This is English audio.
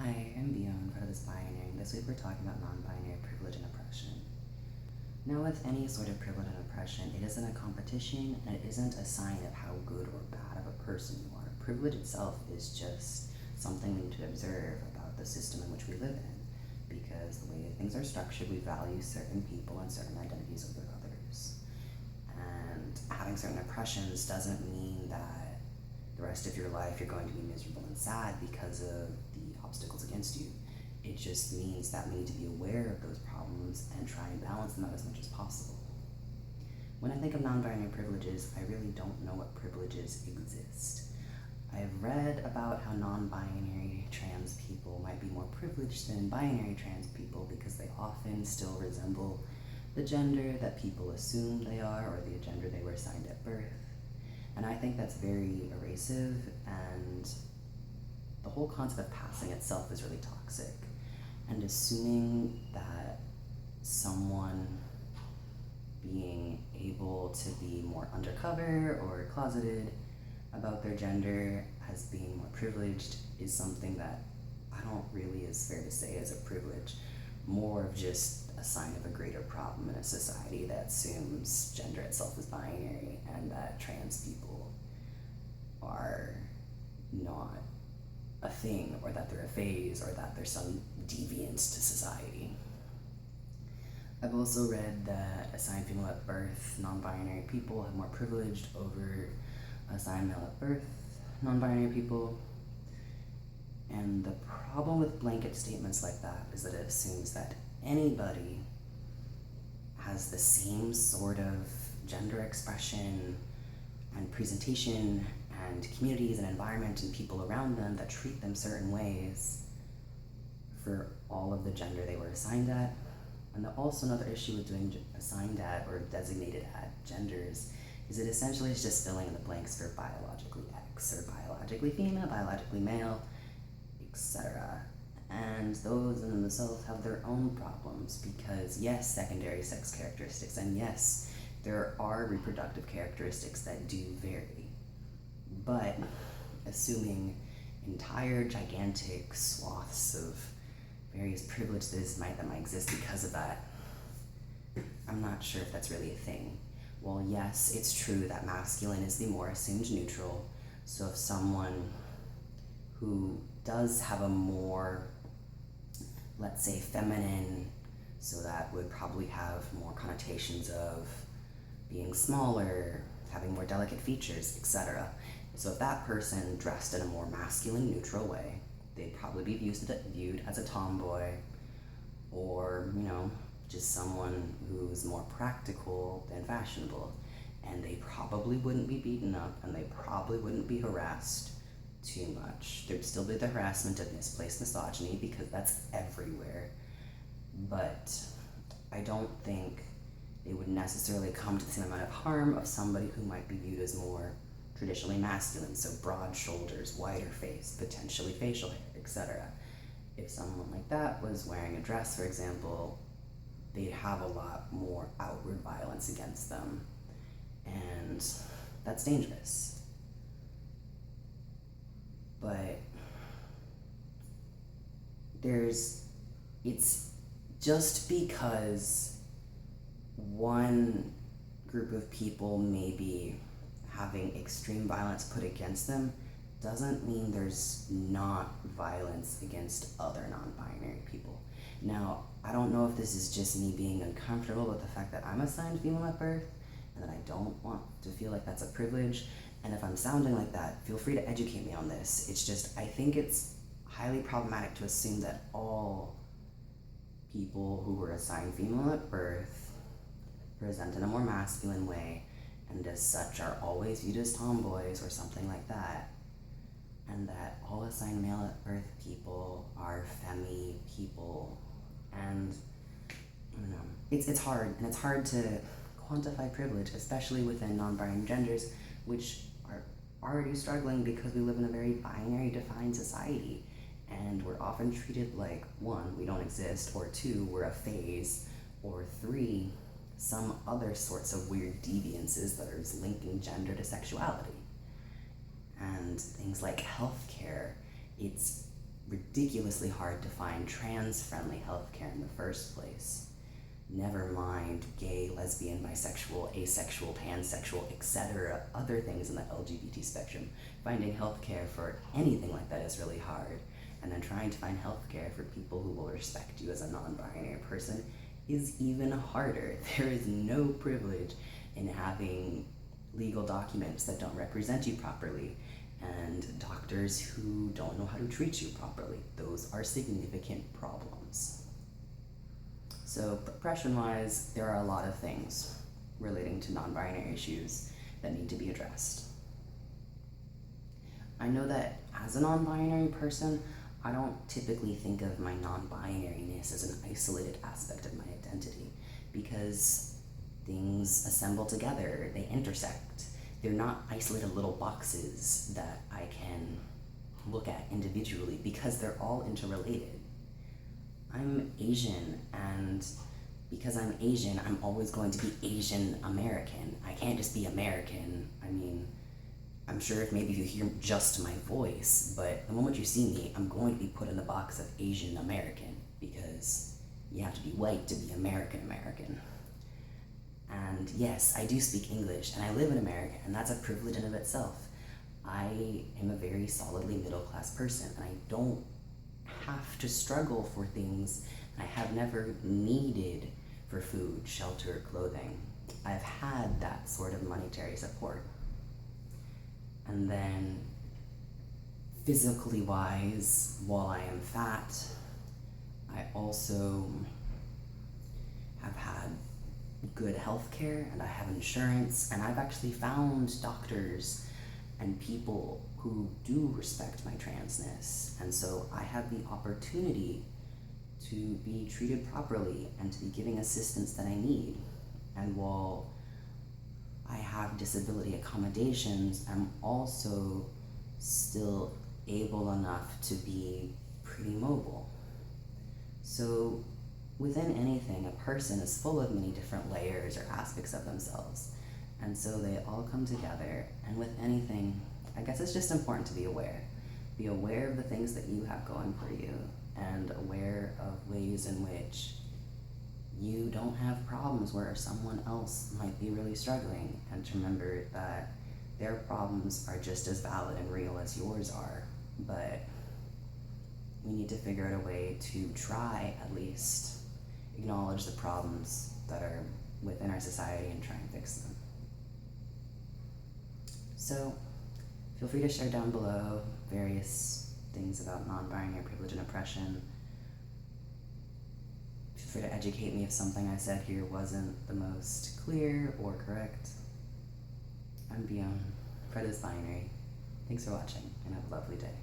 Hi, I'm Beyond, part of this binary, and this week we're talking about non-binary privilege and oppression. Now, with any sort of privilege and oppression, it isn't a competition, and it isn't a sign of how good or bad of a person you are. Privilege itself is just something we need to observe about the system in which we live in, because the way things are structured, we value certain people and certain identities over others. And having certain oppressions doesn't mean that the rest of your life you're going to be miserable and sad because of the obstacles against you. It just means that we need to be aware of those problems and try and balance them out as much as possible. When I think of non-binary privileges, I really don't know what privileges exist. I've read about how non-binary trans people might be more privileged than binary trans people because they often still resemble the gender that people assume they are or the gender they were assigned at birth. And I think that's very erasive, and the whole concept of passing itself is really toxic. And assuming that someone being able to be more undercover or closeted about their gender as being more privileged is something that I don't really is fair to say is a privilege, more of just a sign of a greater problem in a society that assumes gender itself is binary and that trans people are not a thing, or that they're a phase, or that there's some deviance to society. I've also read that assigned female at birth non-binary people have more privilege over assigned male at birth non-binary people. And the problem with blanket statements like that is that it assumes that anybody has the same sort of gender expression and presentation and communities and environment and people around them that treat them certain ways for all of the gender they were assigned at. And also another issue with doing assigned at or designated at genders is it essentially is just filling in the blanks for biologically X or biologically female, biologically male, etc. And those in themselves have their own problems because yes, secondary sex characteristics, and yes, there are reproductive characteristics that do vary. But assuming entire gigantic swaths of various privileges that might exist because of that, I'm not sure if that's really a thing. Well, yes, it's true that masculine is the more assumed neutral, so if someone who does have a more, let's say, feminine, so that would probably have more connotations of being smaller, having more delicate features, etc. So if that person dressed in a more masculine, neutral way, they'd probably be viewed as a tomboy, or, just someone who's more practical than fashionable. And they probably wouldn't be beaten up, and they probably wouldn't be harassed too much. There'd still be the harassment of misplaced misogyny, because that's everywhere. But I don't think they would necessarily come to the same amount of harm of somebody who might be viewed as more traditionally masculine, so broad shoulders, wider face, potentially facial hair, etc. If someone like that was wearing a dress, for example, they'd have a lot more outward violence against them, and that's dangerous. But it's just because one group of people may be having extreme violence put against them doesn't mean there's not violence against other non-binary people. Now, I don't know if this is just me being uncomfortable with the fact that I'm assigned female at birth and that I don't want to feel like that's a privilege, and if I'm sounding like that, feel free to educate me on this. It's just, I think it's highly problematic to assume that all people who were assigned female at birth present in a more masculine way, and as such are always viewed as tomboys or something like that, and that all assigned male at birth people are femme people. And it's hard, and it's hard to quantify privilege, especially within non-binary genders, which are already struggling because we live in a very binary defined society, and we're often treated like, 1, we don't exist, or 2, we're a phase, or 3, some other sorts of weird deviances that are linking gender to sexuality. And things like healthcare, it's ridiculously hard to find trans-friendly healthcare in the first place. Never mind gay, lesbian, bisexual, asexual, pansexual, etc., other things in the LGBT spectrum. Finding healthcare for anything like that is really hard. And then trying to find healthcare for people who will respect you as a non-binary person is even harder. There is no privilege in having legal documents that don't represent you properly, and doctors who don't know how to treat you properly. Those are significant problems. So oppression-wise, there are a lot of things relating to non-binary issues that need to be addressed. I know that as a non-binary person, I don't typically think of my non-binariness as an isolated aspect of my identity, because things assemble together, they intersect. They're not isolated little boxes that I can look at individually, because they're all interrelated. I'm Asian, and because I'm Asian, I'm always going to be Asian American. I can't just be American. I mean, I'm sure if maybe you hear just my voice, but the moment you see me, I'm going to be put in the box of Asian American, because you have to be white to be American American. And yes, I do speak English, and I live in America, and that's a privilege in of itself. I am a very solidly middle-class person, and I don't have to struggle for things. I have never needed for food, shelter, clothing. I've had that sort of monetary support. And then, physically wise, while I am fat, I also have had good health care, and I have insurance, and I've actually found doctors and people who do respect my transness, and so I have the opportunity to be treated properly and to be giving assistance that I need. And while I have disability accommodations, I'm also still able enough to be pretty mobile. So within anything, a person is full of many different layers or aspects of themselves, and so they all come together. And with anything, I guess it's just important to be aware. Be aware of the things that you have going for you, and aware of ways in which you don't have problems where someone else might be really struggling, and to remember that their problems are just as valid and real as yours are, but we need to figure out a way to try, at least, acknowledge the problems that are within our society and try and fix them. So, feel free to share down below various things about non-binary privilege and oppression. Feel free to educate me if something I said here wasn't the most clear or correct. I'm Beyond, OutOfThisBinary. Thanks for watching, and have a lovely day.